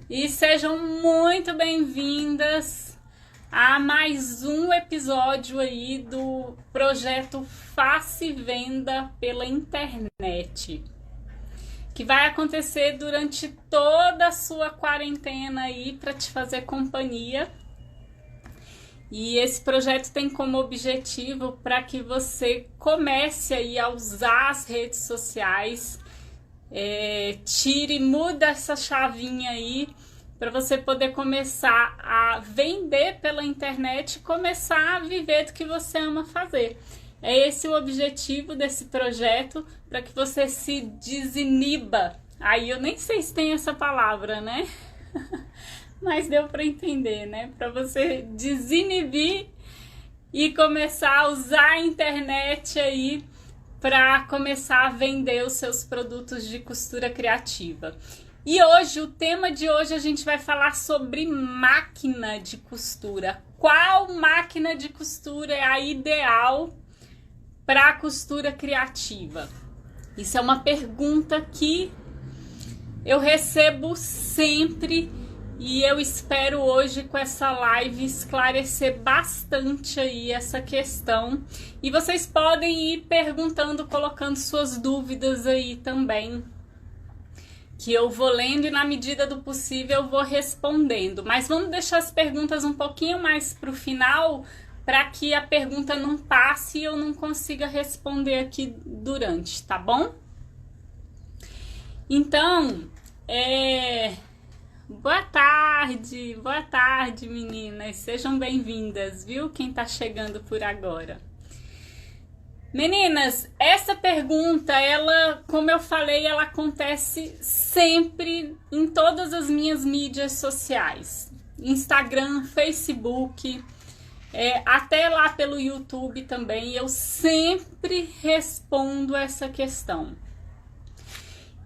E sejam muito bem-vindas a mais um episódio aí do projeto Faça e Venda pela Internet, que vai acontecer durante toda a sua quarentena aí para te fazer companhia. E esse projeto tem como objetivo para que você comece aí a usar as redes sociais, muda essa chavinha aí para você poder começar a vender pela internet e começar a viver do que você ama fazer. É esse o objetivo desse projeto, para que você se desiniba. Aí eu nem sei se tem essa palavra, né? Mas deu para entender, né? Para você desinibir e começar a usar a internet aí para começar a vender os seus produtos de costura criativa. E hoje, o tema de hoje, a gente vai falar sobre máquina de costura. Qual máquina de costura é a ideal para a costura criativa? Isso é uma pergunta que eu recebo sempre e eu espero hoje com essa live esclarecer bastante aí essa questão. E vocês podem ir perguntando, colocando suas dúvidas aí também, que eu vou lendo e na medida do possível eu vou respondendo. Mas vamos deixar as perguntas um pouquinho mais para o final, para que a pergunta não passe e eu não consiga responder aqui durante, tá bom? Então, boa tarde meninas, sejam bem-vindas, viu? Quem tá chegando por agora. Meninas, essa pergunta, ela, como eu falei, ela acontece sempre em todas as minhas mídias sociais. Instagram, Facebook, até lá pelo YouTube também, eu sempre respondo essa questão.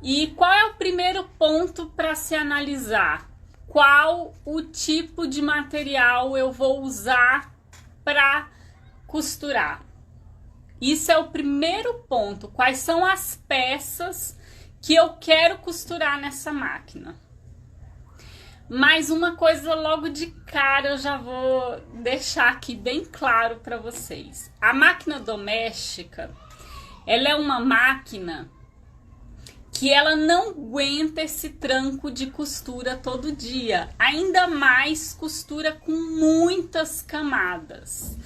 E qual é o primeiro ponto para se analisar? Qual o tipo de material eu vou usar para costurar? Isso é o primeiro ponto. Quais são as peças que eu quero costurar nessa máquina? Mas uma coisa logo de cara eu já vou deixar aqui bem claro para vocês. A máquina doméstica, ela é uma máquina que ela não aguenta esse tranco de costura todo dia. Ainda mais costura com muitas camadas.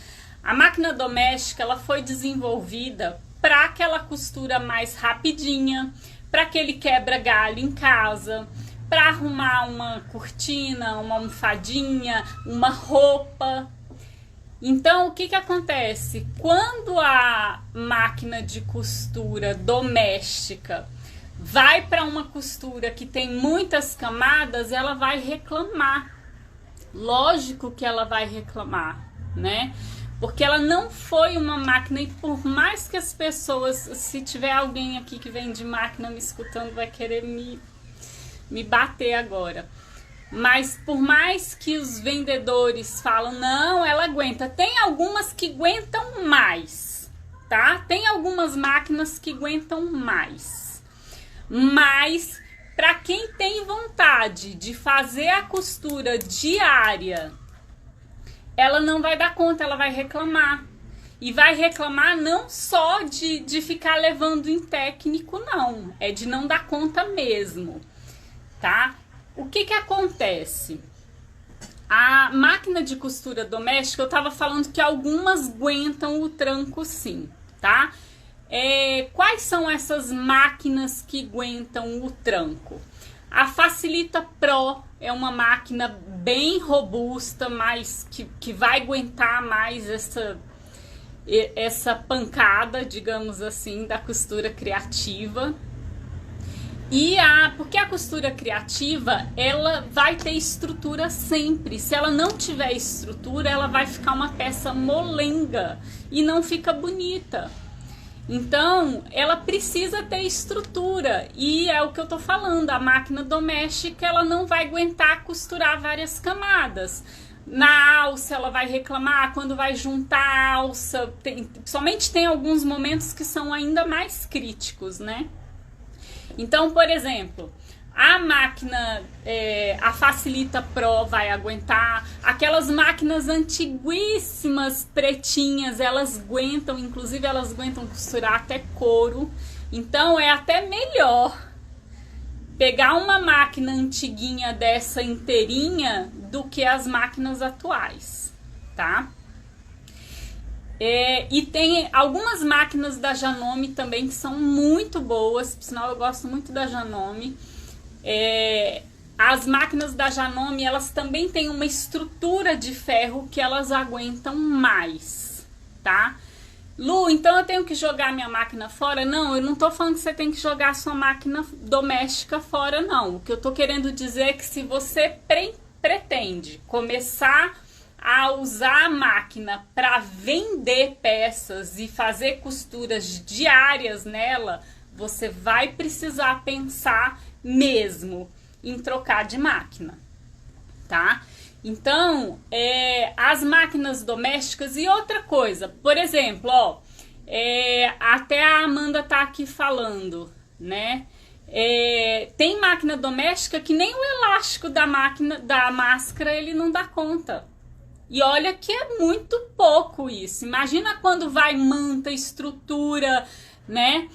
A máquina doméstica, ela foi desenvolvida para aquela costura mais rapidinha, para aquele quebra-galho em casa, para arrumar uma cortina, uma almofadinha, uma roupa. Então, o que acontece? Quando a máquina de costura doméstica vai para uma costura que tem muitas camadas, ela vai reclamar. Lógico que ela vai reclamar, né? Porque ela não foi uma máquina, e por mais que as pessoas, se tiver alguém aqui que vende máquina me escutando, vai querer me bater agora. Mas por mais que os vendedores falam, não, ela aguenta. Tem algumas que aguentam mais, tá? Tem algumas máquinas que aguentam mais. Mas para quem tem vontade de fazer a costura diária, ela não vai dar conta, ela vai reclamar. E vai reclamar não só de ficar levando em técnico, não. É de não dar conta mesmo, tá? O que acontece? A máquina de costura doméstica, eu tava falando que algumas aguentam o tranco sim, tá? Quais são essas máquinas que aguentam o tranco? A Facilita Pro é uma máquina bem robusta, mas que vai aguentar mais essa pancada, digamos assim, da costura criativa. Porque a costura criativa, ela vai ter estrutura sempre. Se ela não tiver estrutura, ela vai ficar uma peça molenga e não fica bonita. Então, ela precisa ter estrutura, e é o que eu tô falando, a máquina doméstica, ela não vai aguentar costurar várias camadas. Na alça, ela vai reclamar quando vai juntar a alça, somente tem alguns momentos que são ainda mais críticos, né? Então, por exemplo, A máquina, a Facilita Pro vai aguentar. Aquelas máquinas antiguíssimas, pretinhas, elas aguentam, inclusive elas aguentam costurar até couro. Então é até melhor pegar uma máquina antiguinha dessa inteirinha do que as máquinas atuais, tá? E tem algumas máquinas da Janome também que são muito boas, por sinal eu gosto muito da Janome. As máquinas da Janome, elas também têm uma estrutura de ferro que elas aguentam mais, tá? Lu, então eu tenho que jogar minha máquina fora? Não, eu não tô falando que você tem que jogar a sua máquina doméstica fora, não. O que eu tô querendo dizer é que se você pretende começar a usar a máquina para vender peças e fazer costuras diárias nela, você vai precisar pensar mesmo em trocar de máquina, tá? Então, as máquinas domésticas e outra coisa, por exemplo, ó, até a Amanda tá aqui falando, né? Tem máquina doméstica que nem o elástico da máscara ele não dá conta. E olha que é muito pouco isso. Imagina quando vai manta, estrutura, né?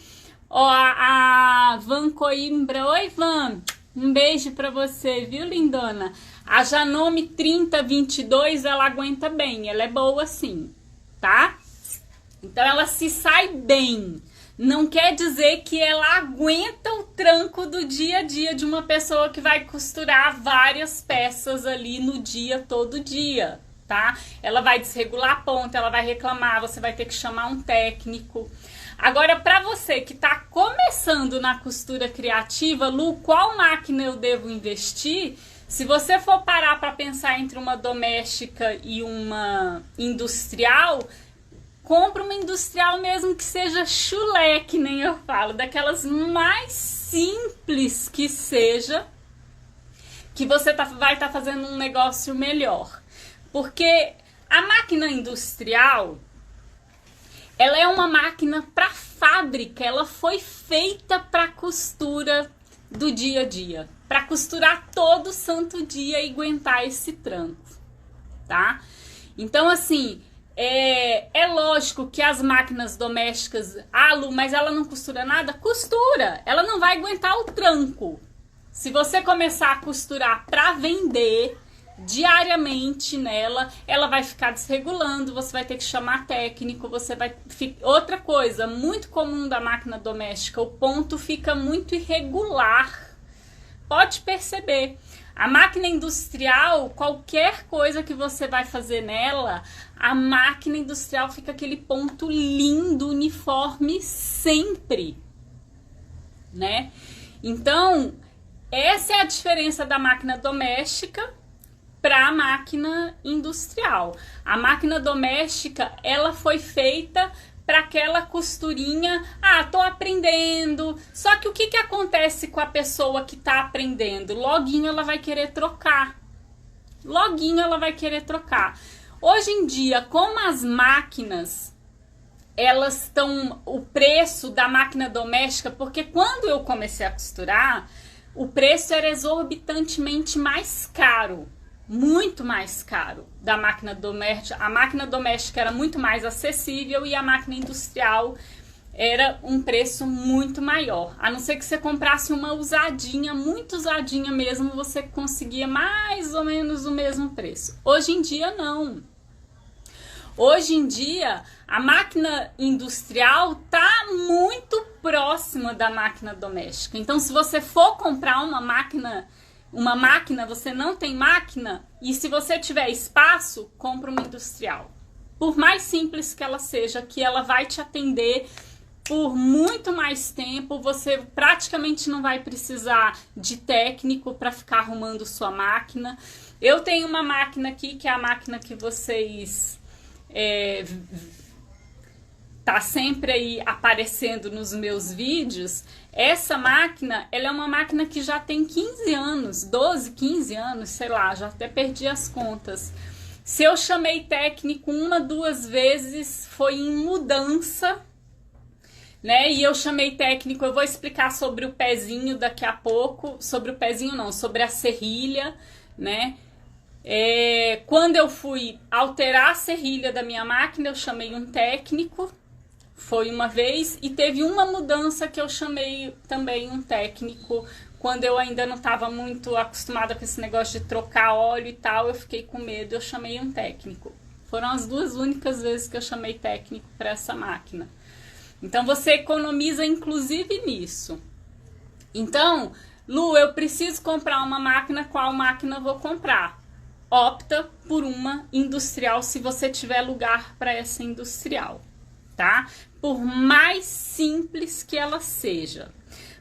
Ó, a Van Coimbra. Oi, Van. Um beijo pra você, viu, lindona? A Janome 3022, ela aguenta bem. Ela é boa sim, tá? Então, ela se sai bem. Não quer dizer que ela aguenta o tranco do dia a dia de uma pessoa que vai costurar várias peças ali no dia, todo dia, tá? Ela vai desregular a ponta, ela vai reclamar, você vai ter que chamar um técnico. Agora, para você que está começando na costura criativa, Lu, qual máquina eu devo investir? Se você for parar para pensar entre uma doméstica e uma industrial, compra uma industrial mesmo que seja chulé, que nem eu falo, daquelas mais simples que seja, que você vai estar fazendo um negócio melhor. Porque a máquina industrial, ela é uma máquina para fábrica, ela foi feita para costura do dia a dia, para costurar todo santo dia e aguentar esse tranco, tá? Então, assim, é lógico que as máquinas domésticas, Lu, mas ela não costura nada? Costura, ela não vai aguentar o tranco. Se você começar a costurar para vender diariamente nela, ela vai ficar desregulando, você vai ter que chamar técnico, você vai... Outra coisa muito comum da máquina doméstica, o ponto fica muito irregular. Pode perceber. A máquina industrial, qualquer coisa que você vai fazer nela, a máquina industrial fica aquele ponto lindo, uniforme sempre, né? Então, essa é a diferença da máquina doméstica para a máquina industrial. A máquina doméstica, ela foi feita para aquela costurinha, tô aprendendo. Só que o que acontece com a pessoa que tá aprendendo? Loguinho ela vai querer trocar. Loguinho ela vai querer trocar. Hoje em dia, como as máquinas, elas estão... O preço da máquina doméstica, porque quando eu comecei a costurar, o preço era exorbitantemente mais caro. Muito mais caro da máquina doméstica. A máquina doméstica era muito mais acessível e a máquina industrial era um preço muito maior. A não ser que você comprasse uma usadinha, muito usadinha mesmo, você conseguia mais ou menos o mesmo preço. Hoje em dia, não. Hoje em dia, a máquina industrial tá muito próxima da máquina doméstica. Então, se você for comprar uma máquina, você não tem máquina, e se você tiver espaço, compra uma industrial. Por mais simples que ela seja, que ela vai te atender por muito mais tempo, você praticamente não vai precisar de técnico para ficar arrumando sua máquina. Eu tenho uma máquina aqui, que é a máquina que vocês... tá sempre aí aparecendo nos meus vídeos. Essa máquina, ela é uma máquina que já tem 15 anos, 12, 15 anos, sei lá, já até perdi as contas. Se eu chamei técnico 1, 2 vezes, foi em mudança. né? E eu chamei técnico, eu vou explicar sobre o pezinho daqui a pouco, sobre o pezinho não, sobre a serrilha, né? Quando eu fui alterar a serrilha da minha máquina, eu chamei um técnico, foi uma vez, e teve uma mudança que eu chamei também um técnico, quando eu ainda não estava muito acostumada com esse negócio de trocar óleo e tal, eu fiquei com medo, eu chamei um técnico. Foram as duas únicas vezes que eu chamei técnico para essa máquina. Então você economiza inclusive nisso. Então, Lu, eu preciso comprar uma máquina, qual máquina eu vou comprar? Opta por uma industrial se você tiver lugar para essa industrial, tá? Por mais simples que ela seja.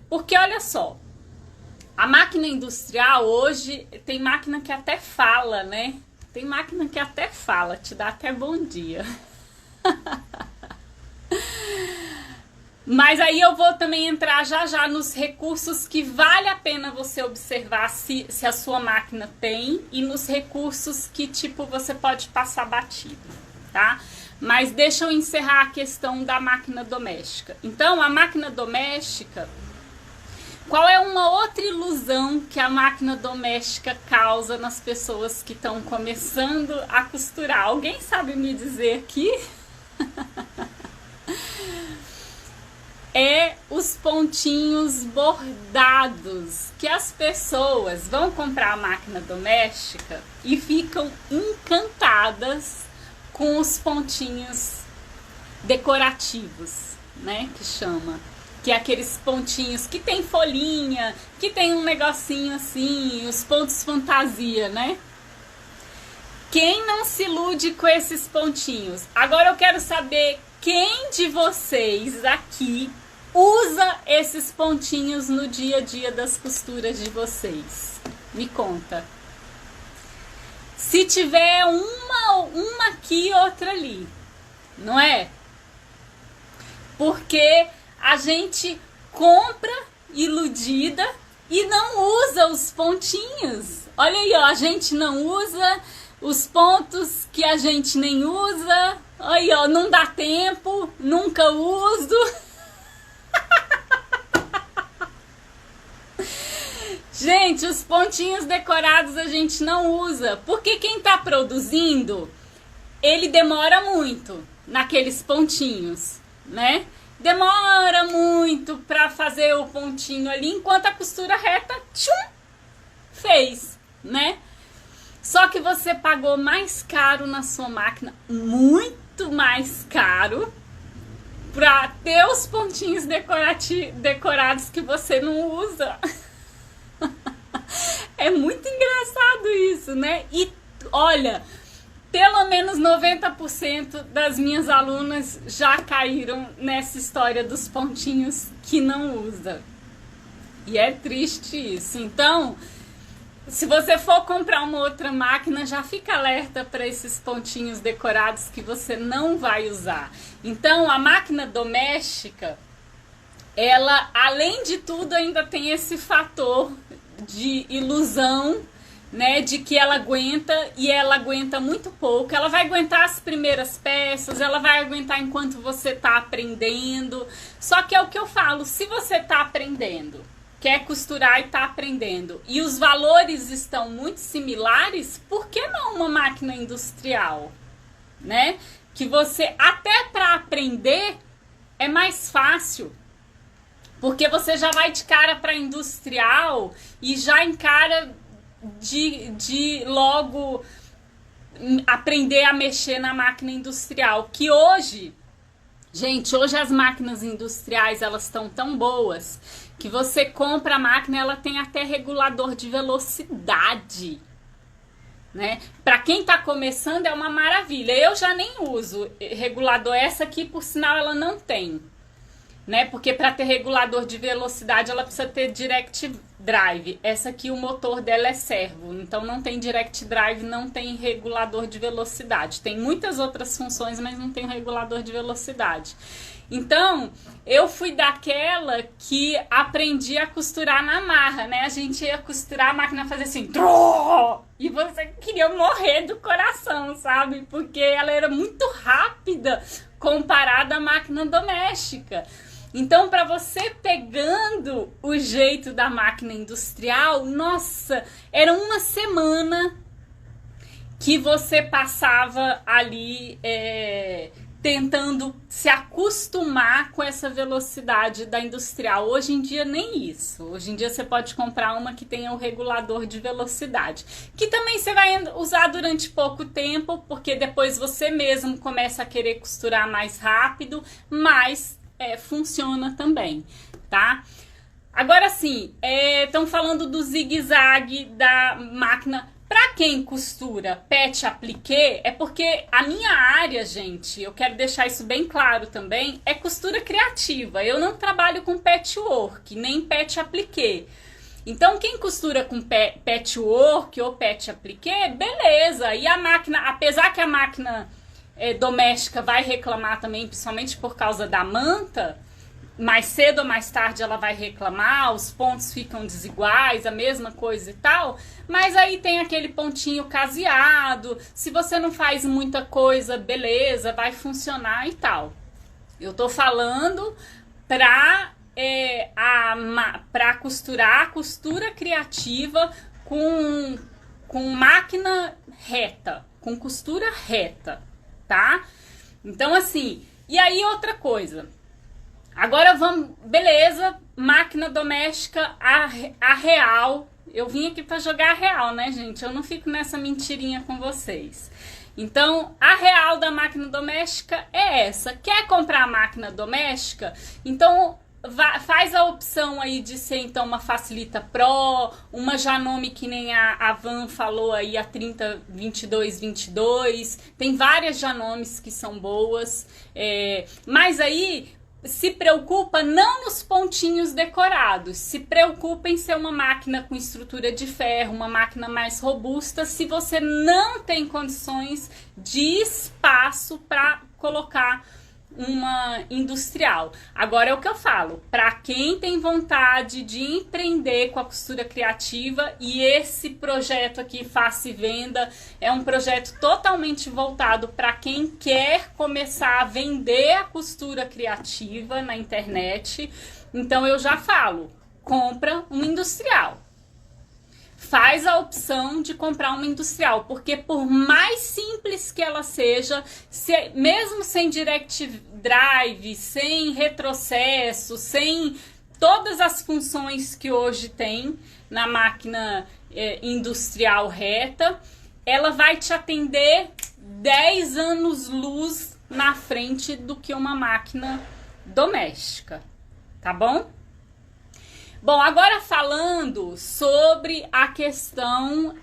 Porque olha só, a máquina industrial hoje tem máquina que até fala, né? Tem máquina que até fala, te dá até bom dia. Mas aí eu vou também entrar já nos recursos que vale a pena você observar se a sua máquina tem e nos recursos que tipo você pode passar batido, tá? Mas deixa eu encerrar a questão da máquina doméstica. Então, a máquina doméstica, qual é uma outra ilusão que a máquina doméstica causa nas pessoas que estão começando a costurar? Alguém sabe me dizer aqui? Os pontinhos bordados, que as pessoas vão comprar a máquina doméstica e ficam encantadas com os pontinhos decorativos, né, que chama, que é aqueles pontinhos que tem folhinha, que tem um negocinho assim, os pontos fantasia, né? Quem não se ilude com esses pontinhos? Agora eu quero saber quem de vocês aqui usa esses pontinhos no dia a dia das costuras de vocês. Me conta. Se tiver uma aqui e outra ali, não é? Porque a gente compra iludida e não usa os pontinhos. Olha aí, ó, a gente não usa os pontos que a gente nem usa. Aí, ó, não dá tempo, nunca uso. Gente, os pontinhos decorados a gente não usa, porque quem tá produzindo, ele demora muito naqueles pontinhos, né? Demora muito pra fazer o pontinho ali, enquanto a costura reta, tchum, fez, né? Só que você pagou mais caro na sua máquina, muito mais caro, pra ter os pontinhos decorados que você não usa. É muito engraçado isso, né? E olha, pelo menos 90% das minhas alunas já caíram nessa história dos pontinhos que não usa. E é triste isso. Então, se você for comprar uma outra máquina, já fica alerta para esses pontinhos decorados que você não vai usar. Então, a máquina doméstica, ela, além de tudo, ainda tem esse fator de ilusão, né, de que ela aguenta, e ela aguenta muito pouco. Ela vai aguentar as primeiras peças, ela vai aguentar enquanto você tá aprendendo. Só que é o que eu falo, se você tá aprendendo, quer costurar e tá aprendendo, e os valores estão muito similares, por que não uma máquina industrial, né? Que você, até para aprender, é mais fácil. Porque você já vai de cara para industrial e já encara de logo aprender a mexer na máquina industrial. Que hoje, gente, hoje as máquinas industriais, elas estão tão boas que você compra a máquina, ela tem até regulador de velocidade, né? Para quem tá começando é uma maravilha. Eu já nem uso regulador, essa aqui por sinal ela não tem, né? Porque para ter regulador de velocidade ela precisa ter direct drive. Essa aqui o motor dela é servo, então não tem direct drive, não tem regulador de velocidade. Tem muitas outras funções, mas não tem regulador de velocidade. Então, eu fui daquela que aprendi a costurar na marra, né? A gente ia costurar, a máquina fazia assim, e você queria morrer do coração, sabe? Porque ela era muito rápida comparada à máquina doméstica. Então, para você pegando o jeito da máquina industrial, nossa, era uma semana que você passava ali tentando se acostumar com essa velocidade da industrial. Hoje em dia nem isso. Hoje em dia você pode comprar uma que tenha o regulador de velocidade, que também você vai usar durante pouco tempo, porque depois você mesmo começa a querer costurar mais rápido, mas funciona também, tá? Agora sim, estão falando do zigue-zague da máquina. Para quem costura pet appliqué, é porque a minha área, gente, eu quero deixar isso bem claro também, é costura criativa. Eu não trabalho com patchwork, nem pet appliqué. Então, quem costura com patchwork ou pet appliqué, beleza. E a máquina, apesar que a máquina doméstica vai reclamar também, principalmente por causa da manta, mais cedo ou mais tarde ela vai reclamar, os pontos ficam desiguais, a mesma coisa e tal, mas aí tem aquele pontinho caseado, se você não faz muita coisa, beleza, vai funcionar e tal. Eu tô falando pra costurar a costura criativa com máquina reta, com costura reta, tá? Então assim, e aí outra coisa. Agora vamos, beleza, máquina doméstica, a real. Eu vim aqui para jogar a real, né, gente? Eu não fico nessa mentirinha com vocês. Então, a real da máquina doméstica é essa. Quer comprar a máquina doméstica? Então, faz a opção aí de ser, então, uma Facilita Pro, uma Janome que nem a Van falou aí, a 302222. Tem várias Janomes que são boas. Mas aí se preocupa não nos pontinhos decorados, se preocupa em ser uma máquina com estrutura de ferro, uma máquina mais robusta, se você não tem condições de espaço para colocar uma industrial. Agora é o que eu falo, para quem tem vontade de empreender com a costura criativa, e esse projeto aqui, Faça e Venda, é um projeto totalmente voltado para quem quer começar a vender a costura criativa na internet. Então eu já falo, compra uma industrial. Faz a opção de comprar uma industrial, porque por mais simples que ela seja, mesmo sem direct drive, sem retrocesso, sem todas as funções que hoje tem na máquina industrial reta, ela vai te atender 10 anos luz na frente do que uma máquina doméstica, tá bom? Bom, agora falando sobre a questão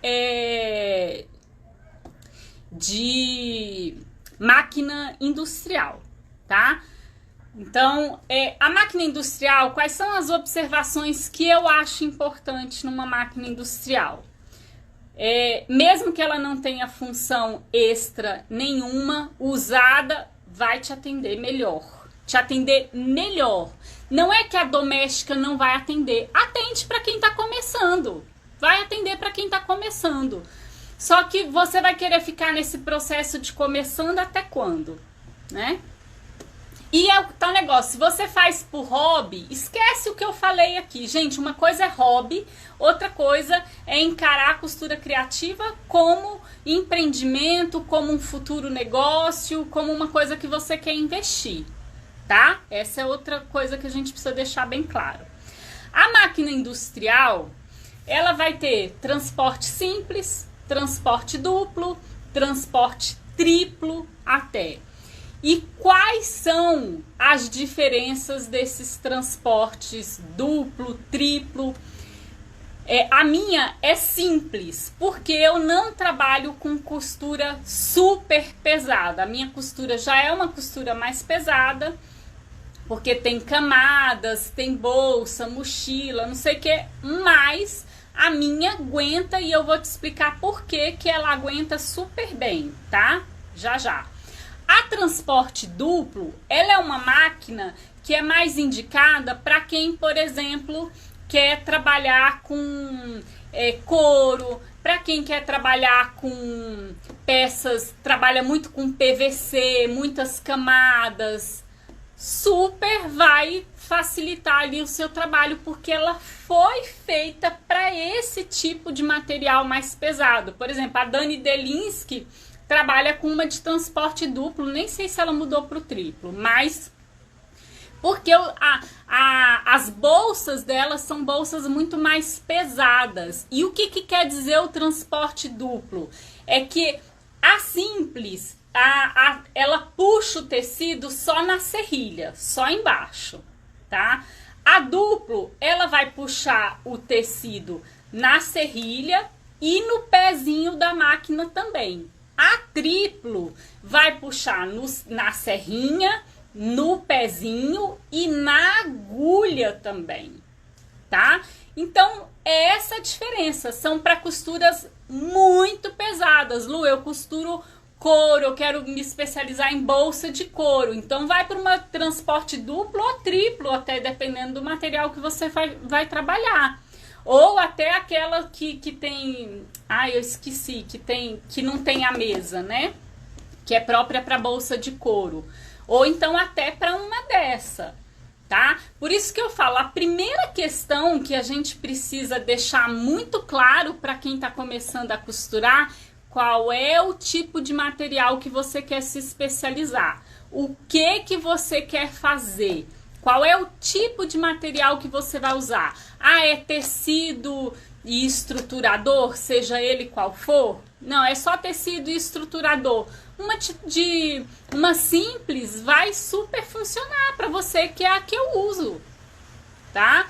de máquina industrial, tá? Então, a máquina industrial, quais são as observações que eu acho importante numa máquina industrial? Mesmo que ela não tenha função extra nenhuma, usada vai te atender melhor. Não é que a doméstica não vai atender. Atende para quem está começando. Vai atender para quem está começando. Só que você vai querer ficar nesse processo de começando até quando, né? E é o tal negócio, se você faz por hobby, esquece o que eu falei aqui. Gente, uma coisa é hobby, outra coisa é encarar a costura criativa como empreendimento, como um futuro negócio, como uma coisa que você quer investir. Tá? Essa é outra coisa que a gente precisa deixar bem claro. A máquina industrial, ela vai ter transporte simples, transporte duplo, transporte triplo até. E quais são as diferenças desses transportes duplo, triplo? A minha é simples, porque eu não trabalho com costura super pesada. A minha costura já é uma costura mais pesada, porque tem camadas, tem bolsa, mochila, não sei o que, mas a minha aguenta, e eu vou te explicar por que ela aguenta super bem, tá? Já já. A transporte duplo, ela é uma máquina que é mais indicada para quem, por exemplo, quer trabalhar com couro, para quem quer trabalhar com peças, trabalha muito com PVC, muitas camadas, super vai facilitar ali o seu trabalho, porque ela foi feita para esse tipo de material mais pesado. Por exemplo, a Dani Delinsky trabalha com uma de transporte duplo, nem sei se ela mudou para o triplo, mas porque as bolsas dela são bolsas muito mais pesadas. E o que quer dizer o transporte duplo? É que a simples, ela puxa o tecido só na serrilha, só embaixo, tá? A duplo, ela vai puxar o tecido na serrilha e no pezinho da máquina também. A triplo vai puxar na serrinha, no pezinho e na agulha também, tá? Então, é essa a diferença. São para costuras muito pesadas. Lu, eu costuro couro, eu quero me especializar em bolsa de couro. Então, vai para uma transporte duplo ou triplo, até dependendo do material que você vai trabalhar. Ou até aquela que tem... eu esqueci, que não tem a mesa, né? Que é própria para bolsa de couro. Ou então até para uma dessa, tá? Por isso que eu falo, a primeira questão que a gente precisa deixar muito claro para quem está começando a costurar, qual é o tipo de material que você quer se especializar, o que você quer fazer, qual é o tipo de material que você vai usar. É tecido e estruturador, seja ele qual for? Não, é só tecido e estruturador. Uma simples vai super funcionar para você, que é a que eu uso, tá?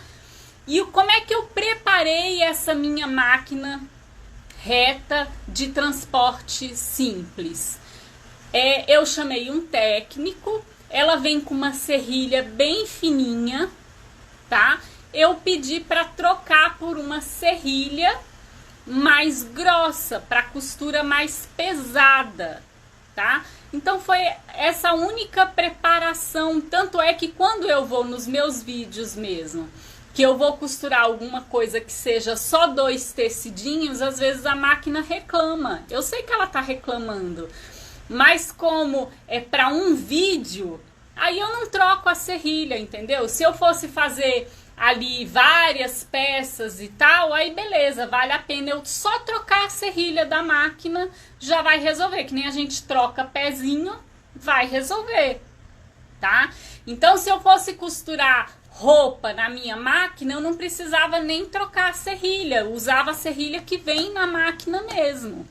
E como é que eu preparei essa minha máquina reta de transporte simples? Eu chamei um técnico, ela vem com uma serrilha bem fininha, tá? Eu pedi para trocar por uma serrilha mais grossa, para costura mais pesada, tá? Então foi essa única preparação. Tanto é que quando eu vou nos meus vídeos mesmo, que eu vou costurar alguma coisa que seja só 2 tecidinhos, às vezes a máquina reclama. Eu sei que ela tá reclamando, mas como é para um vídeo, aí eu não troco a serrilha, entendeu? Se eu fosse fazer ali várias peças e tal, aí beleza, vale a pena eu só trocar a serrilha da máquina, já vai resolver, que nem a gente troca pezinho, vai resolver, tá? Então, se eu fosse costurar roupa na minha máquina, eu não precisava nem trocar a serrilha, eu usava a serrilha que vem na máquina mesmo,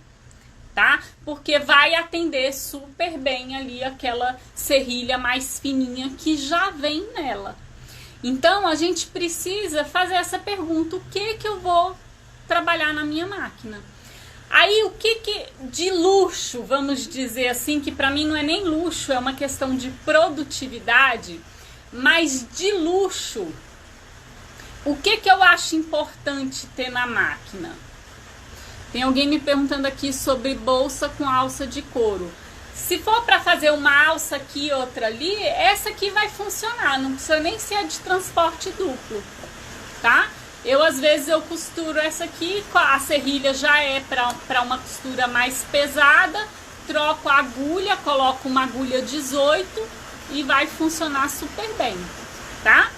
tá? Porque vai atender super bem ali aquela serrilha mais fininha que já vem nela. Então, a gente precisa fazer essa pergunta, o que eu vou trabalhar na minha máquina? Aí, o que de luxo, vamos dizer assim, que para mim não é nem luxo, é uma questão de produtividade, mas de luxo, o que eu acho importante ter na máquina? Tem alguém me perguntando aqui sobre bolsa com alça de couro. Se for para fazer uma alça aqui e outra ali, essa aqui vai funcionar, não precisa nem ser de transporte duplo, tá? Às vezes eu costuro essa aqui, a serrilha já é para uma costura mais pesada, troco a agulha, coloco uma agulha 18 e vai funcionar super bem, tá?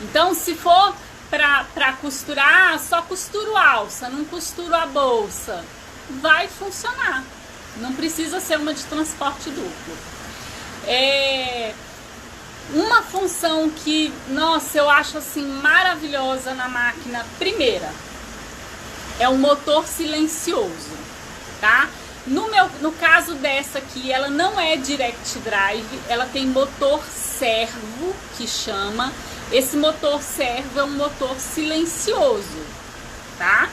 Então, se for para costurar, só costuro alça, não costuro a bolsa, vai funcionar. Não precisa ser uma de transporte duplo. Uma função que, nossa, eu acho assim maravilhosa na máquina, primeira, é o motor silencioso, tá? No caso dessa aqui, ela não é direct drive, ela tem motor servo, que chama. Esse motor servo é um motor silencioso, tá?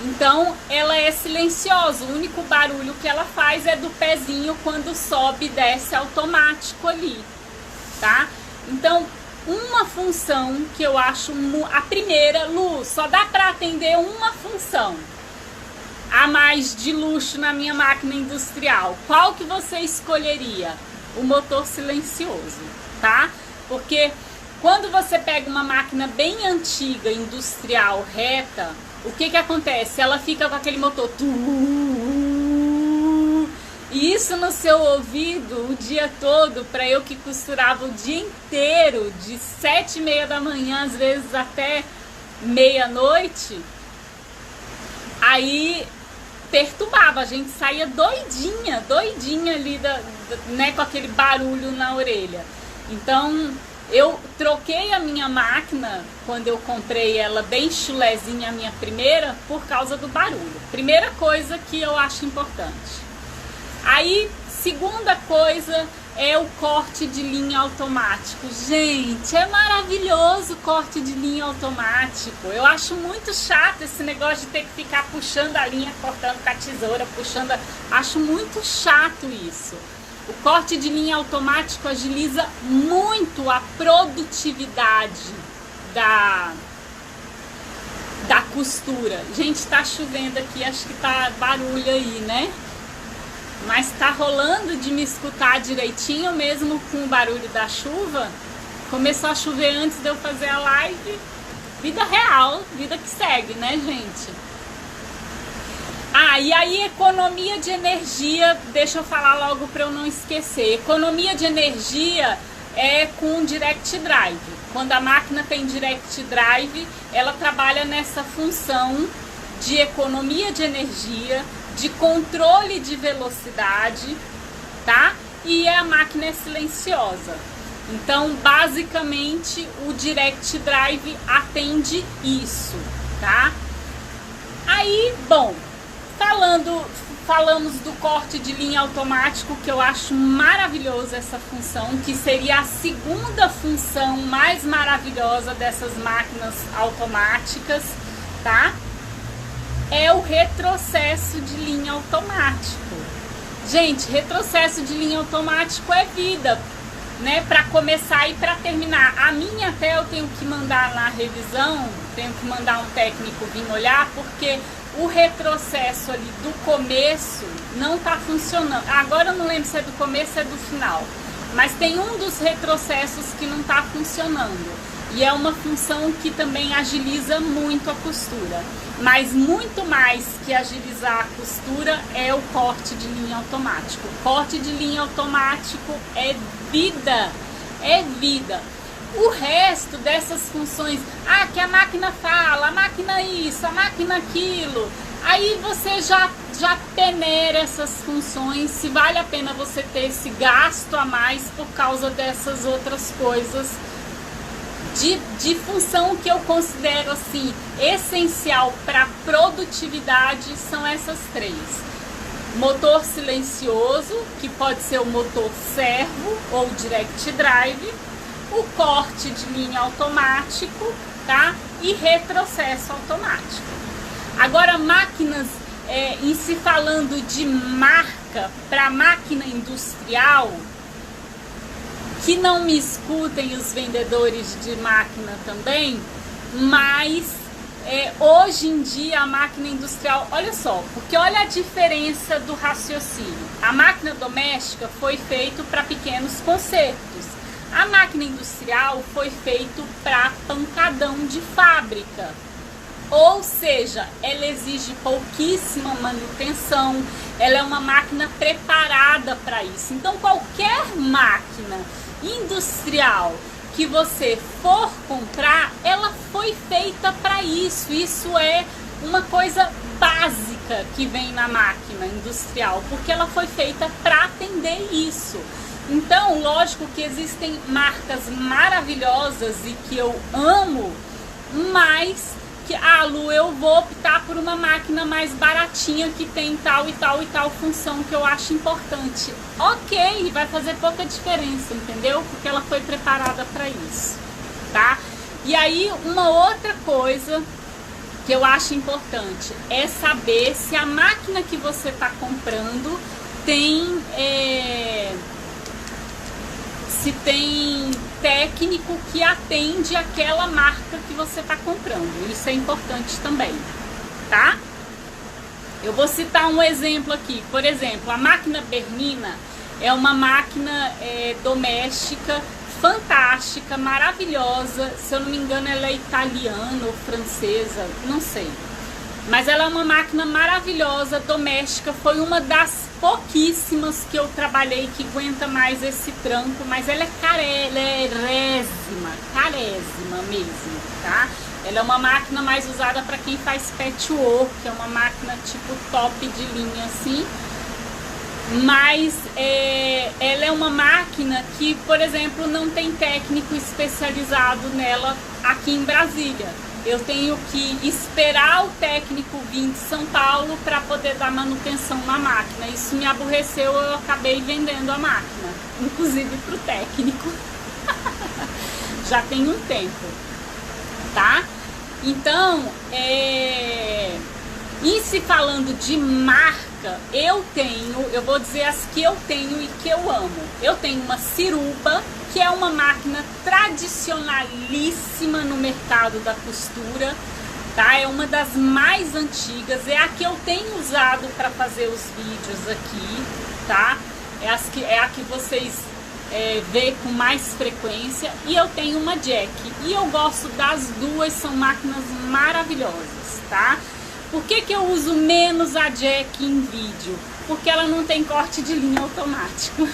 Então, ela é silenciosa, o único barulho que ela faz é do pezinho quando sobe e desce automático ali, tá? Então, uma função que eu acho, a primeira, Lu, só dá para atender uma função a mais de luxo na minha máquina industrial. Qual que você escolheria? O motor silencioso, tá? Porque quando você pega uma máquina bem antiga, industrial, reta, o que acontece? Ela fica com aquele motor E isso no seu ouvido o dia todo, para eu que costurava o dia inteiro, de 7h30 da manhã, às vezes até meia-noite, aí perturbava, a gente saía doidinha ali, né, com aquele barulho na orelha. Então, eu troquei a minha máquina, quando eu comprei ela bem chulezinha, a minha primeira, por causa do barulho. Primeira coisa que eu acho importante. Aí, segunda coisa é o corte de linha automático. Gente, é maravilhoso o corte de linha automático. Eu acho muito chato esse negócio de ter que ficar puxando a linha, cortando com a tesoura, puxando. Acho muito chato isso. O corte de linha automático agiliza muito a produtividade da costura. Gente, tá chovendo aqui, acho que tá barulho aí, né? Mas tá rolando de me escutar direitinho, mesmo com o barulho da chuva. Começou a chover antes de eu fazer a live. Vida real, vida que segue, né, gente? Ah, e aí economia de energia, deixa eu falar logo para eu não esquecer. Economia de energia é com Direct Drive. Quando a máquina tem Direct Drive, ela trabalha nessa função de economia de energia, de controle de velocidade, tá? E a máquina é silenciosa. Então, basicamente, o Direct Drive atende isso, tá? Aí, bom, falamos do corte de linha automático, que eu acho maravilhoso essa função, que seria a segunda função mais maravilhosa dessas máquinas automáticas, tá? É o retrocesso de linha automático. Gente, retrocesso de linha automático é vida, né? Para começar e para terminar. A minha até eu tenho que mandar na revisão, tenho que mandar um técnico vir olhar, porque o retrocesso ali do começo não tá funcionando. Agora eu não lembro se é do começo ou é do final, mas tem um dos retrocessos que não tá funcionando. E é uma função que também agiliza muito a costura. Mas muito mais que agilizar a costura é o corte de linha automático. O corte de linha automático é vida, é vida. O resto dessas funções, que a máquina fala, a máquina isso, a máquina aquilo, aí você já peneira essas funções, se vale a pena você ter esse gasto a mais por causa dessas outras coisas de função que eu considero assim essencial para produtividade. São essas três: motor silencioso, que pode ser o motor servo ou direct drive, o corte de linha automático, tá? E retrocesso automático. Agora, máquinas, em se falando de marca para máquina industrial, que não me escutem os vendedores de máquina também, mas hoje em dia a máquina industrial, olha só, porque olha a diferença do raciocínio. A máquina doméstica foi feita para pequenos concertos. A máquina industrial foi feita para pancadão de fábrica. Ou seja, ela exige pouquíssima manutenção, ela é uma máquina preparada para isso. Então, qualquer máquina industrial que você for comprar, ela foi feita para isso. Isso é uma coisa básica que vem na máquina industrial, porque ela foi feita para atender isso. Então, lógico que existem marcas maravilhosas e que eu amo, mas que, Lu, eu vou optar por uma máquina mais baratinha que tem tal e tal e tal função que eu acho importante. Ok, vai fazer pouca diferença, entendeu? Porque ela foi preparada para isso, tá? E aí, uma outra coisa que eu acho importante é saber se a máquina que você está comprando tem... se tem técnico que atende aquela marca que você está comprando. Isso é importante também, tá? Eu vou citar um exemplo aqui. Por exemplo, a máquina Bernina é uma máquina doméstica fantástica, maravilhosa. Se eu não me engano, ela é italiana ou francesa, não sei. Mas ela é uma máquina maravilhosa, doméstica. Foi uma das pouquíssimas que eu trabalhei que aguenta mais esse tranco, mas ela é carésima mesmo, tá? Ela é uma máquina mais usada para quem faz patchwork, que é uma máquina tipo top de linha assim. Mas ela é uma máquina que, por exemplo, não tem técnico especializado nela aqui em Brasília. Eu tenho que esperar o técnico vir de São Paulo para poder dar manutenção na máquina. Isso me aborreceu, eu acabei vendendo a máquina, inclusive para o técnico. Já tem um tempo, tá? Então, em se falando de marca, eu vou dizer as que eu tenho e que eu amo. Eu tenho uma Ciruba, que é uma máquina tradicionalíssima no mercado da costura, tá? É uma das mais antigas, é a que eu tenho usado para fazer os vídeos aqui, tá? É a que vocês vê com mais frequência. E eu tenho uma Jack, e eu gosto das duas, são máquinas maravilhosas, tá? Por que que eu uso menos a Jack em vídeo? Porque ela não tem corte de linha automático.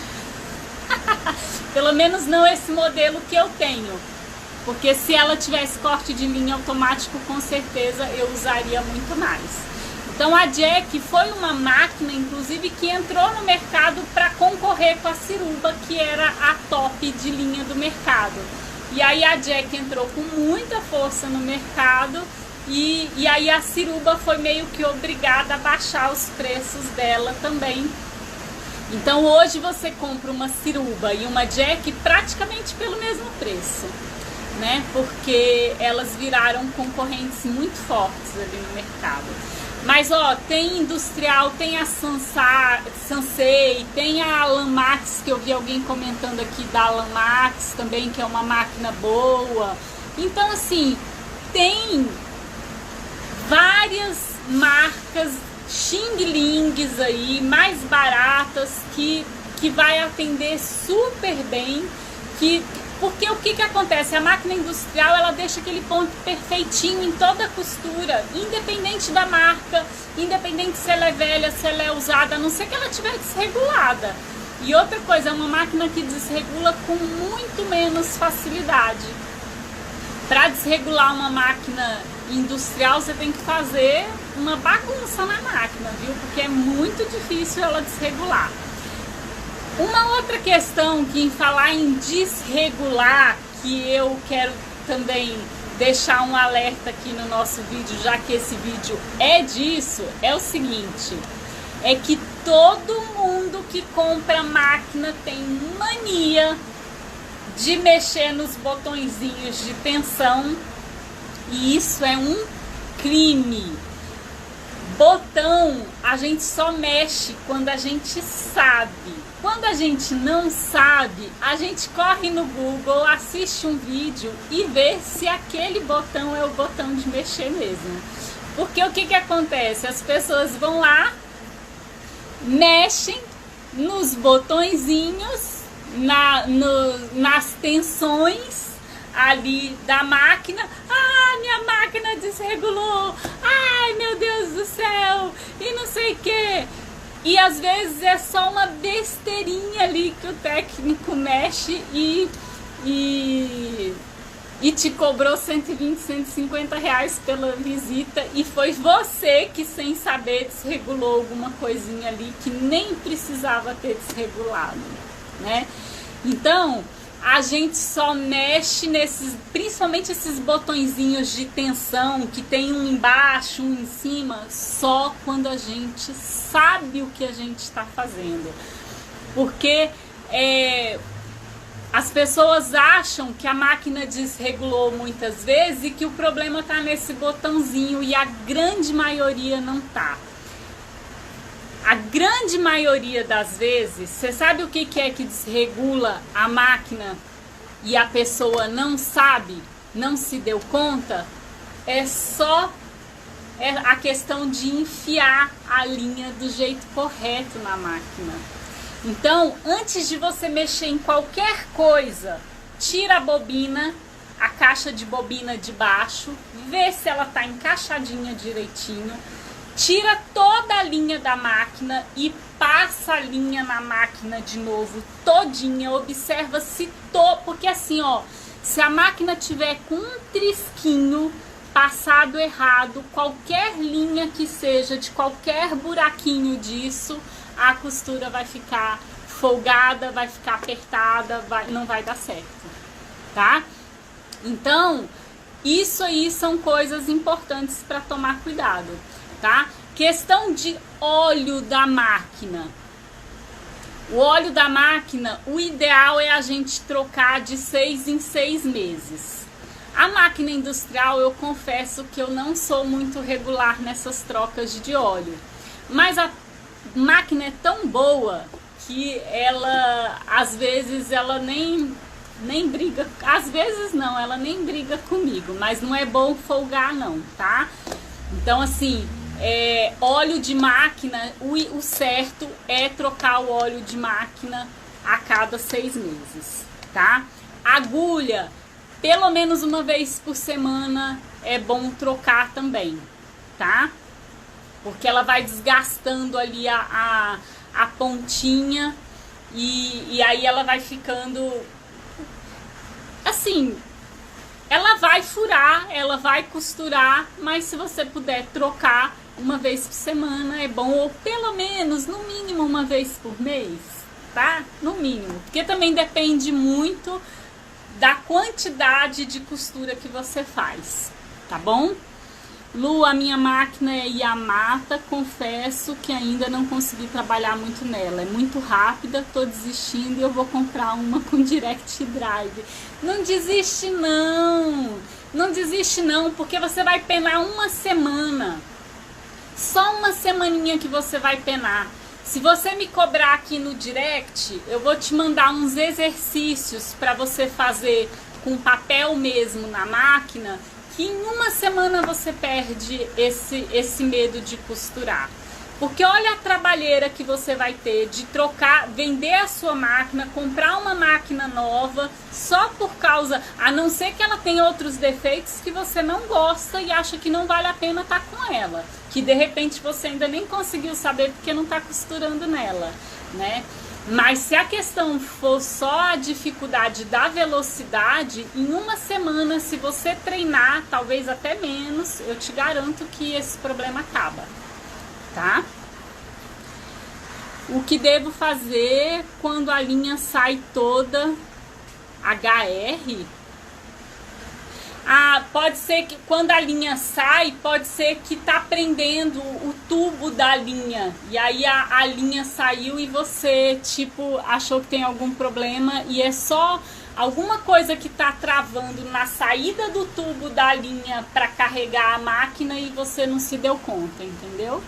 Pelo menos não esse modelo que eu tenho. Porque se ela tivesse corte de linha automático, com certeza eu usaria muito mais. Então a Jack foi uma máquina, inclusive, que entrou no mercado para concorrer com a Ciruba, que era a top de linha do mercado. E aí a Jack entrou com muita força no mercado. E aí a Ciruba foi meio que obrigada a baixar os preços dela também. Então hoje você compra uma Ciruba e uma Jack praticamente pelo mesmo preço, né? Porque elas viraram concorrentes muito fortes ali no mercado. Mas ó, tem industrial, tem a Sansei, tem a Lanmax, que eu vi alguém comentando aqui da Lanmax também, que é uma máquina boa. Então assim, tem várias marcas xing-lings aí, mais baratas, que vai atender super bem, porque o que acontece? A máquina industrial, ela deixa aquele ponto perfeitinho em toda a costura, independente da marca, independente se ela é velha, se ela é usada, a não ser que ela estiver desregulada. E outra coisa, é uma máquina que desregula com muito menos facilidade. Para desregular uma máquina industrial, você tem que fazer uma bagunça na máquina, viu? Porque é muito difícil ela desregular. Uma outra questão que, em falar em desregular, que eu quero também deixar um alerta aqui no nosso vídeo, já que esse vídeo é disso, é o seguinte: é que todo mundo que compra máquina tem mania de mexer nos botõezinhos de tensão, e isso é um crime. Botão a gente só mexe quando a gente sabe. Quando a gente não sabe, a gente corre no Google, assiste um vídeo e vê se aquele botão é o botão de mexer mesmo. Porque o que acontece? As pessoas vão lá, mexem nos botõezinhos, nas tensões ali da máquina. Ah, minha máquina desregulou, ai meu Deus do céu, e não sei o que. E às vezes é só uma besteirinha ali que o técnico mexe e te cobrou 120, 150 reais pela visita, e foi você que, sem saber, desregulou alguma coisinha ali que nem precisava ter desregulado, né? Então a gente só mexe nesses, principalmente esses botõezinhos de tensão, que tem um embaixo, um em cima, só quando a gente sabe o que a gente está fazendo. Porque as pessoas acham que a máquina desregulou muitas vezes e que o problema está nesse botãozinho, e a grande maioria não tá. A grande maioria das vezes, você sabe o que é que desregula a máquina e a pessoa não sabe, não se deu conta? É só a questão de enfiar a linha do jeito correto na máquina. Então, antes de você mexer em qualquer coisa, tira a bobina, a caixa de bobina de baixo, vê se ela está encaixadinha direitinho. tira toda a linha da máquina e passa a linha na máquina de novo todinha. Observa se porque assim, ó, se a máquina tiver com um trisquinho passado errado, qualquer linha que seja, de qualquer buraquinho disso, a costura vai ficar folgada, vai ficar apertada, não vai dar certo, tá? Então, isso aí são coisas importantes para tomar cuidado, tá? Questão de óleo da máquina. O óleo da máquina, o ideal é a gente trocar de 6 em 6 meses. A máquina industrial, eu confesso que eu não sou muito regular nessas trocas de óleo. Mas a máquina é tão boa que ela, às vezes, ela nem briga. Às vezes não, ela nem briga comigo. Mas não é bom folgar não, tá? Então assim, óleo de máquina, o certo é trocar o óleo de máquina a cada 6 meses, tá? Agulha, pelo menos uma vez por semana é bom trocar também, tá? Porque ela vai desgastando ali a pontinha e aí ela vai ficando assim, ela vai furar, ela vai costurar, mas se você puder trocar uma vez por semana é bom, ou pelo menos, no mínimo, uma vez por mês, tá? No mínimo, porque também depende muito da quantidade de costura que você faz, tá bom? Lu, a minha máquina é Yamata, confesso que ainda não consegui trabalhar muito nela, é muito rápida, tô desistindo e eu vou comprar uma com Direct Drive. Não desiste não, não desiste não, porque você vai penar uma semana, só uma semaninha que você vai penar. Se você me cobrar aqui no direct, eu vou te mandar uns exercícios para você fazer com papel mesmo na máquina, que em uma semana você perde esse medo de costurar. Porque olha a trabalheira que você vai ter de trocar, vender a sua máquina, comprar uma máquina nova, só por causa, a não ser que ela tenha outros defeitos que você não gosta e acha que não vale a pena estar com ela. Que de repente você ainda nem conseguiu saber porque não está costurando nela, né? Mas se a questão for só a dificuldade da velocidade, em uma semana, se você treinar, talvez até menos, eu te garanto que esse problema acaba, tá? O que devo fazer quando a linha sai toda HR? Ah, pode ser que quando a linha sai, pode ser que tá prendendo o tubo da linha. E aí a linha saiu e você, tipo, achou que tem algum problema e é só alguma coisa que tá travando na saída do tubo da linha para carregar a máquina e você não se deu conta, entendeu?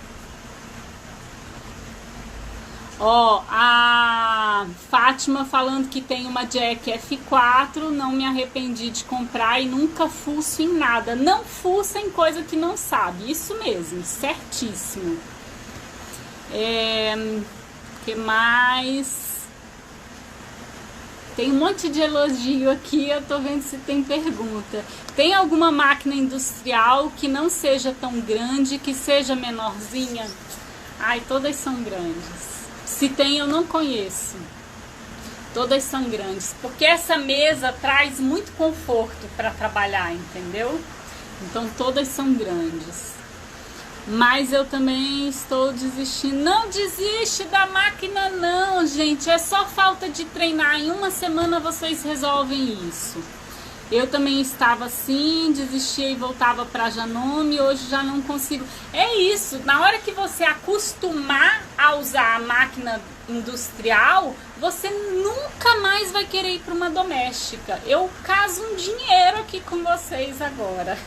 Ó, a Fátima falando que tem uma Jack F4, não me arrependi de comprar e nunca fuço em nada. Não fuça em coisa que não sabe, isso mesmo, certíssimo. Que mais? Tem um monte de elogio aqui, eu tô vendo se tem pergunta. Tem alguma máquina industrial que não seja tão grande, que seja menorzinha? Ai, todas são grandes. Se tem, eu não conheço. Todas são grandes. Porque essa mesa traz muito conforto para trabalhar, entendeu? Então todas são grandes. Mas eu também estou desistindo. Não desiste da máquina não, gente. É só falta de treinar. Em uma semana vocês resolvem isso. Eu também estava assim, desistia e voltava para Janome, hoje já não consigo. É isso, na hora que você acostumar a usar a máquina industrial, você nunca mais vai querer ir para uma doméstica. Eu caso um dinheiro aqui com vocês agora.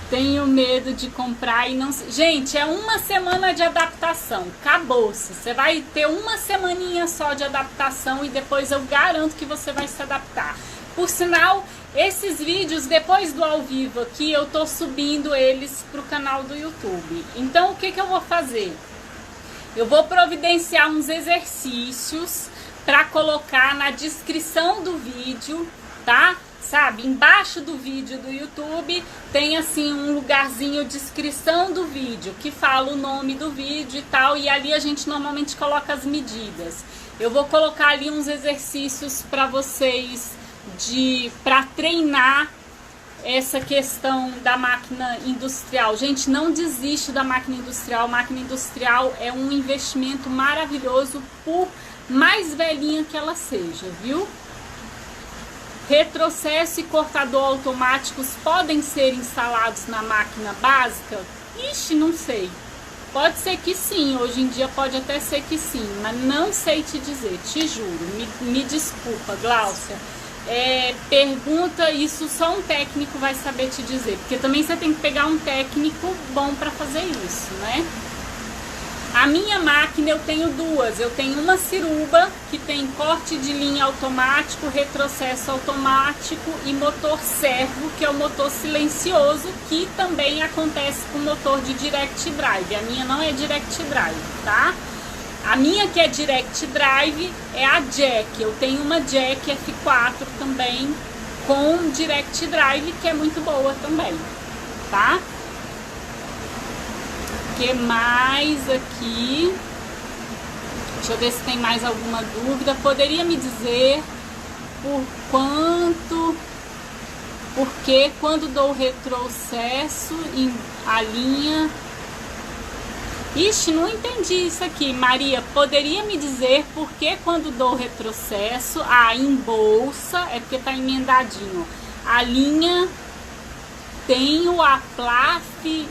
Tenho medo de comprar e não... Gente, é uma semana de adaptação. Acabou-se. Você vai ter uma semaninha só de adaptação e depois eu garanto que você vai se adaptar. Por sinal, esses vídeos, depois do ao vivo aqui, eu tô subindo eles pro canal do YouTube. Então, o que que eu vou fazer? Eu vou providenciar uns exercícios para colocar na descrição do vídeo, tá? sabe? Embaixo do vídeo do YouTube tem assim um lugarzinho, descrição do vídeo, que fala o nome do vídeo e tal, e ali a gente normalmente coloca as medidas. Eu vou colocar ali uns exercícios para vocês para treinar essa questão da máquina industrial. Gente, não desiste da máquina industrial. A máquina industrial é um investimento maravilhoso, por mais velhinha que ela seja, viu? Retrocesso e cortador automáticos podem ser instalados na máquina básica? Ixi, não sei. Pode ser que sim, hoje em dia pode até ser que sim, mas não sei te dizer, te juro. Me desculpa, Gláucia. Pergunta, isso só um técnico vai saber te dizer, porque também você tem que pegar um técnico bom para fazer isso, né? A minha máquina eu tenho duas. Eu tenho uma Ciruba que tem corte de linha automático, retrocesso automático e motor servo, que é o motor silencioso, que também acontece com o motor de direct drive. A minha não é direct drive, tá? A minha que é direct drive é a Jack. Eu tenho uma Jack F4 também com direct drive, que é muito boa também, tá? Que mais aqui? Deixa eu ver se tem mais alguma dúvida. Poderia me dizer porque quando dou retrocesso a linha... Ixi, não entendi isso aqui, Maria. Poderia me dizer por que quando dou retrocesso, em bolsa, é porque tá emendadinho, a linha tem o Aplaf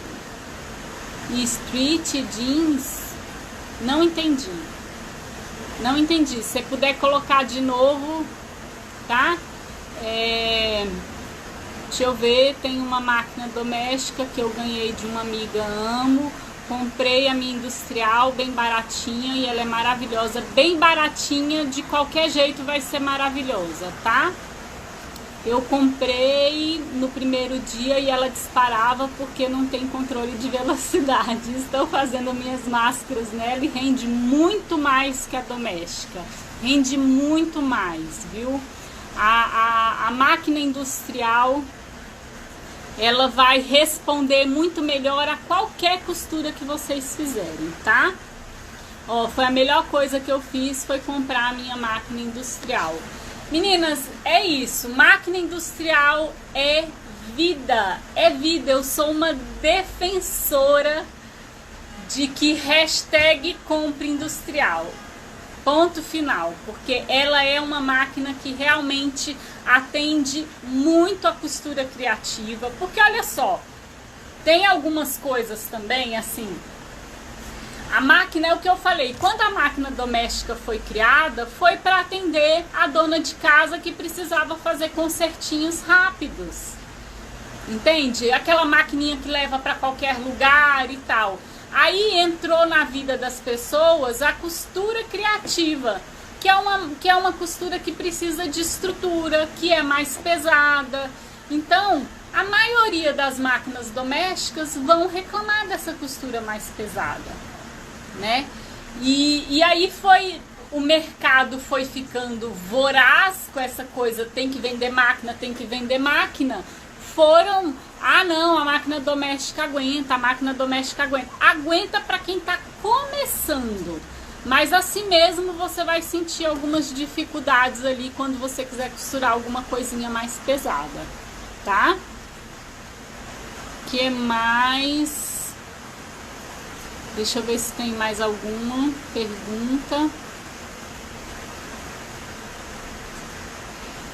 e Street Jeans? Não entendi. Não entendi. Se você puder colocar de novo, tá? Deixa eu ver. Tem uma máquina doméstica que eu ganhei de uma amiga, amo. Comprei a minha industrial bem baratinha e ela é maravilhosa. Bem baratinha, de qualquer jeito vai ser maravilhosa, tá? Eu comprei no primeiro dia e ela disparava porque não tem controle de velocidade. Estou fazendo minhas máscaras nela e rende muito mais que a doméstica. Rende muito mais, viu? A máquina industrial, ela vai responder muito melhor a qualquer costura que vocês fizerem, tá? Ó, foi a melhor coisa que eu fiz, foi comprar a minha máquina industrial. Meninas, é isso. Máquina industrial é vida. É vida. Eu sou uma defensora de que hashtag compre industrial. Ponto final. Porque ela é uma máquina que realmente atende muito a costura criativa. Porque olha só, tem algumas coisas também assim. A máquina é o que eu falei, quando a máquina doméstica foi criada, foi para atender a dona de casa que precisava fazer consertinhos rápidos. Entende? Aquela maquininha que leva para qualquer lugar e tal. Aí entrou na vida das pessoas a costura criativa, que é uma costura que precisa de estrutura, que é mais pesada. Então, a maioria das máquinas domésticas vão reclamar dessa costura mais pesada, né? E aí o mercado foi ficando voraz com essa coisa, tem que vender máquina, tem que vender máquina. Não, a máquina doméstica aguenta, a máquina doméstica aguenta. Aguenta para quem tá começando, mas assim mesmo você vai sentir algumas dificuldades ali quando você quiser costurar alguma coisinha mais pesada, tá? Que mais? Deixa eu ver se tem mais alguma pergunta.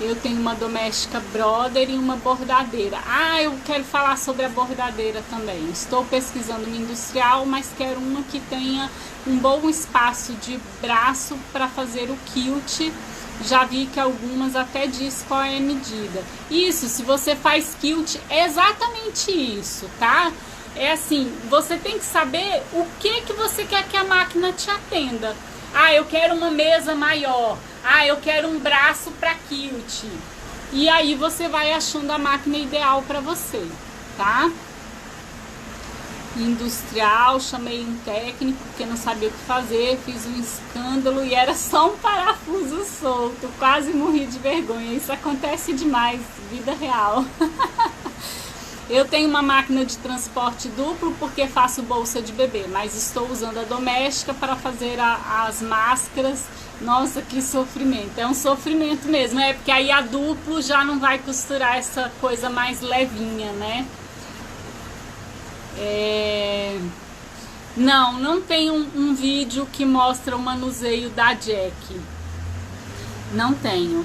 Eu tenho uma doméstica brother e uma bordadeira. Eu quero falar sobre a bordadeira também. Estou pesquisando uma industrial, mas quero uma que tenha um bom espaço de braço para fazer o quilt. Já vi que algumas até diz qual é a medida. Isso, se você faz quilt, é exatamente isso, tá? É assim, você tem que saber o que você quer que a máquina te atenda. Eu quero uma mesa maior. Eu quero um braço para quilt. E aí você vai achando a máquina ideal para você, tá? industrial, chamei um técnico porque não sabia o que fazer, fiz um escândalo e era só um parafuso solto, quase morri de vergonha. Isso acontece demais, vida real. Eu tenho uma máquina de transporte duplo porque faço bolsa de bebê, mas estou usando a doméstica para fazer as máscaras. Nossa, que sofrimento, é um sofrimento mesmo, porque aí a duplo já não vai costurar essa coisa mais levinha, né? Não tem um vídeo que mostra o manuseio da Jack. Não tenho.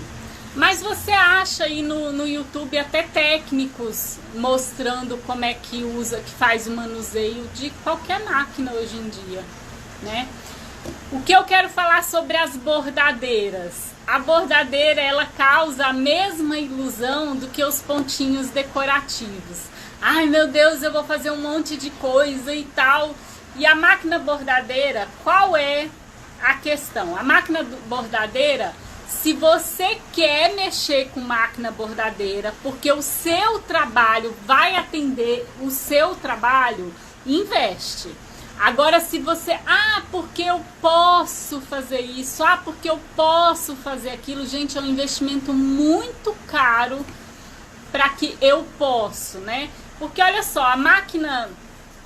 Mas você acha aí no YouTube até técnicos mostrando como é que usa, que faz o manuseio de qualquer máquina hoje em dia, né? O que eu quero falar sobre as bordadeiras. A bordadeira, ela causa a mesma ilusão do que os pontinhos decorativos. Ai, meu Deus, eu vou fazer um monte de coisa e tal. E a máquina bordadeira, qual é a questão? A máquina bordadeira, se você quer mexer com máquina bordadeira, porque o seu trabalho vai atender o seu trabalho, investe. Agora, se você, porque eu posso fazer isso, porque eu posso fazer aquilo, gente, é um investimento muito caro para que eu posso, né? Porque olha só, a máquina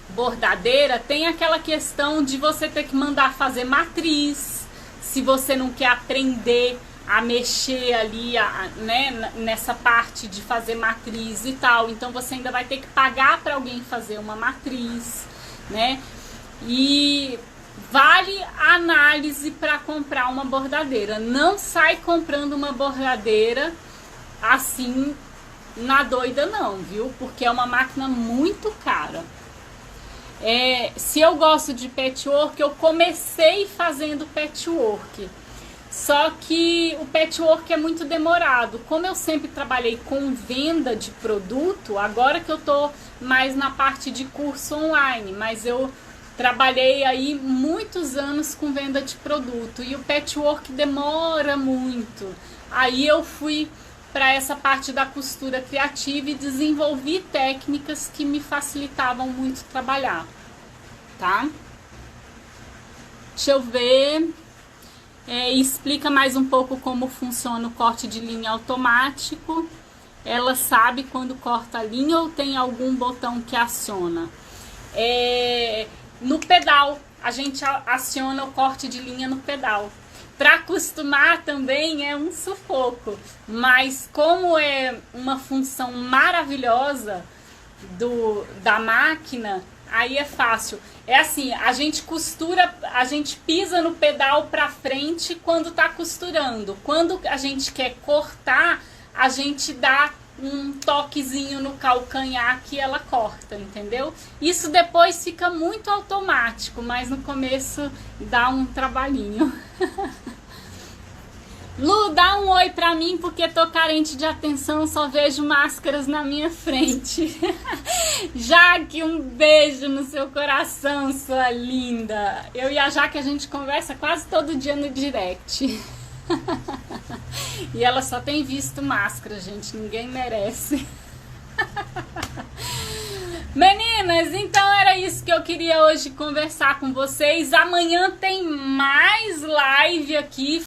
bordadeira tem aquela questão de você ter que mandar fazer matriz, se você não quer aprender a mexer ali, né, nessa parte de fazer matriz e tal, então você ainda vai ter que pagar para alguém fazer uma matriz, né? E vale a análise para comprar uma bordadeira. Não sai comprando uma bordadeira assim na doida não, viu? Porque é uma máquina muito cara. Se eu gosto de patchwork, eu comecei fazendo patchwork. Só que o patchwork é muito demorado. Como eu sempre trabalhei com venda de produto, agora que eu tô mais na parte de curso online, mas eu trabalhei aí muitos anos com venda de produto e o patchwork demora muito. Aí eu fui para essa parte da costura criativa e desenvolvi técnicas que me facilitavam muito trabalhar, tá? Deixa eu ver. Explica mais um pouco como funciona o corte de linha automático. Ela sabe quando corta a linha ou tem algum botão que aciona? No pedal, a gente aciona o corte de linha no pedal. Para acostumar também é um sufoco, mas como é uma função maravilhosa da máquina, aí é fácil. É assim, a gente costura, a gente pisa no pedal para frente quando tá costurando. Quando a gente quer cortar, a gente dá um toquezinho no calcanhar que ela corta, entendeu? Isso depois fica muito automático, mas no começo dá um trabalhinho. Lu, dá um oi pra mim porque tô carente de atenção, só vejo máscaras na minha frente. Jaque, um beijo no seu coração, sua linda. Eu e a Jaque, a gente conversa quase todo dia no direct. E ela só tem visto máscara, gente, ninguém merece. Meninas, então era isso que eu queria hoje conversar com vocês. Amanhã tem mais live aqui